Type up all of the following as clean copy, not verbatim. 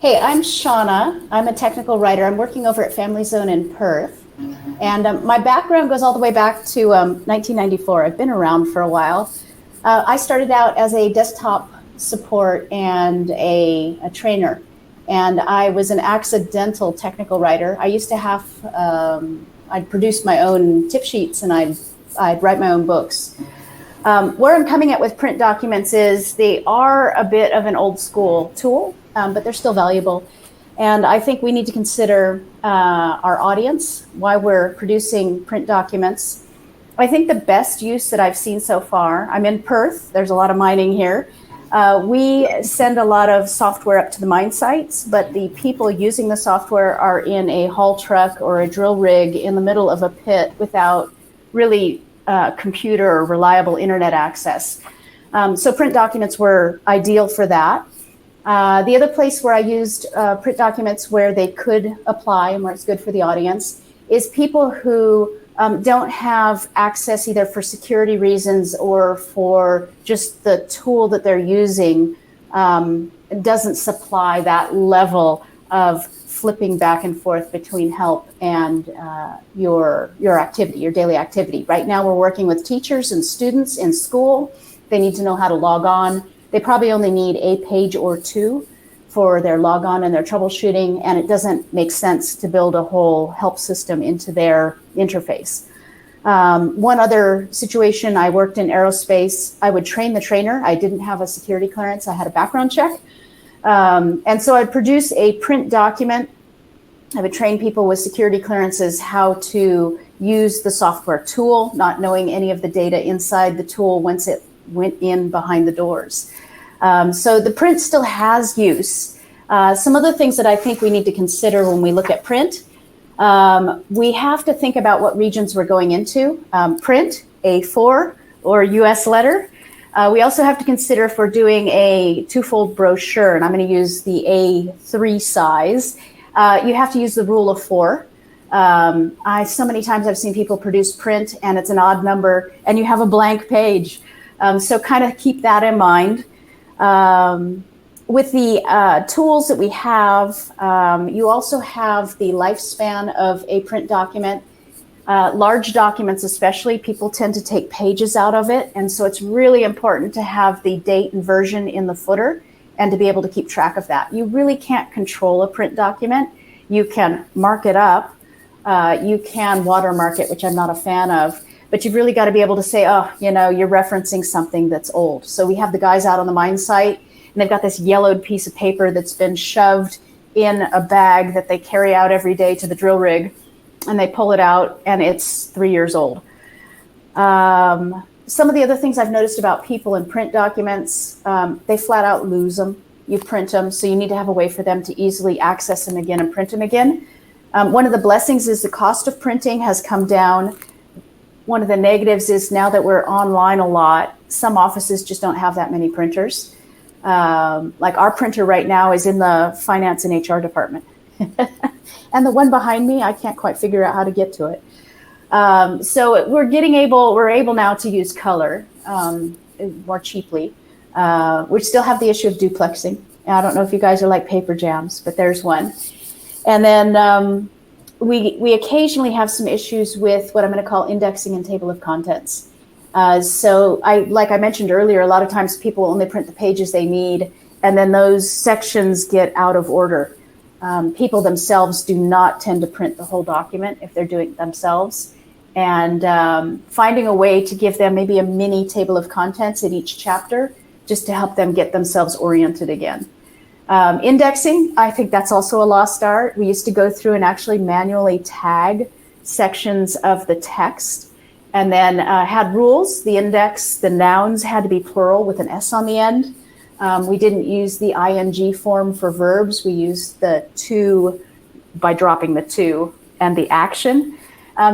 Hey, I'm Shauna. I'm a technical writer. I'm working over at Family Zone in Perth. And my background goes all the way back to 1994. I've been around for a while. I started out as a desktop support and a trainer. And I was an accidental technical writer. I used to have, I'd produce my own tip sheets and I'd write my own books. Where I'm coming at with print documents is they are a bit of an old school tool, but they're still valuable. And I think we need to consider our audience, why we're producing print documents. I think the best use that I've seen so far, I'm in Perth, there's a lot of mining here. We send a lot of software up to the mine sites, but the people using the software are in a haul truck or a drill rig in the middle of a pit without really computer or reliable internet access. So print documents were ideal for that. The other place where I used print documents where they could apply and where it's good for the audience is people who don't have access either for security reasons or for just the tool that they're using doesn't supply that level of flipping back and forth between help and your activity, your daily activity. Right now we're working with teachers and students in school. They need to know how to log on. They probably only need a page or two for their log on and their troubleshooting, and it doesn't make sense to build a whole help system into their interface. One other situation, I worked in aerospace. I would train the trainer. I didn't have a security clearance. I had a background check. And so I'd produce a print document. I would train people with security clearances how to use the software tool, not knowing any of the data inside the tool once it went in behind the doors. So the print still has use. Some other things that I think we need to consider when we look at print, we have to think about what regions we're going into. Print, A4 or US letter. We also have to consider if we're doing a twofold brochure, and I'm going to use the A3 size. You have to use the rule of 4. So many times I've seen people produce print and it's an odd number and you have a blank page. So kind of keep that in mind. With the tools that we have, you also have the lifespan of a print document. Large documents especially, people tend to take pages out of it. And so it's really important to have the date and version in the footer and to be able to keep track of that. You really can't control a print document. You can mark it up. You can watermark it, which I'm not a fan of. But you've really got to be able to say, oh, you're referencing something that's old. So we have the guys out on the mine site, and they've got this yellowed piece of paper that's been shoved in a bag that they carry out every day to the drill rig, and they pull it out, and it's 3 years old. Some of the other things I've noticed about people in print documents, they flat out lose them. You print them, so you need to have a way for them to easily access them again and print them again. One of the blessings is the cost of printing has come down. One of the negatives is now that we're online a lot, some offices just don't have that many printers. Like our printer right now is in the finance and HR department. And the one behind me, I can't quite figure out how to get to it. So we're able now to use color more cheaply. We still have the issue of duplexing. I don't know if you guys are like paper jams, but there's one. And then we occasionally have some issues with what I'm going to call indexing and table of contents. So like I mentioned earlier, a lot of times people only print the pages they need, and then those sections get out of order. People themselves do not tend to print the whole document if they're doing it themselves. And finding a way to give them maybe a mini table of contents in each chapter just to help them get themselves oriented again. Indexing, I think that's also a lost art. We used to go through and actually manually tag sections of the text and then had rules. The index, the nouns had to be plural with an S on the end. We didn't use the ing form for verbs. We used the to by dropping the to and the action.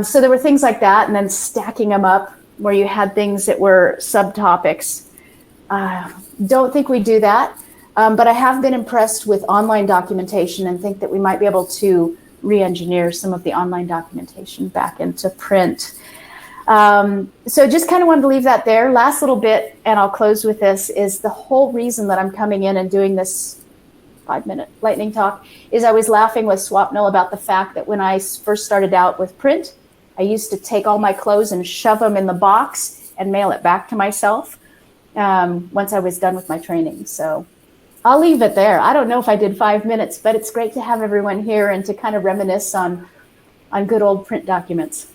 So there were things like that, and then stacking them up where you had things that were subtopics. Don't think we do that. But I have been impressed with online documentation and think that we might be able to re-engineer some of the online documentation back into print. So just kind of wanted to leave that there. Last little bit, and I'll close with this, is the whole reason that I'm coming in and doing this 5-minute lightning talk, is I was laughing with Swapnil about the fact that when I first started out with print, I used to take all my clothes and shove them in the box and mail it back to myself once I was done with my training. So I'll leave it there. I don't know if I did 5 minutes, but it's great to have everyone here and to kind of reminisce on good old print documents.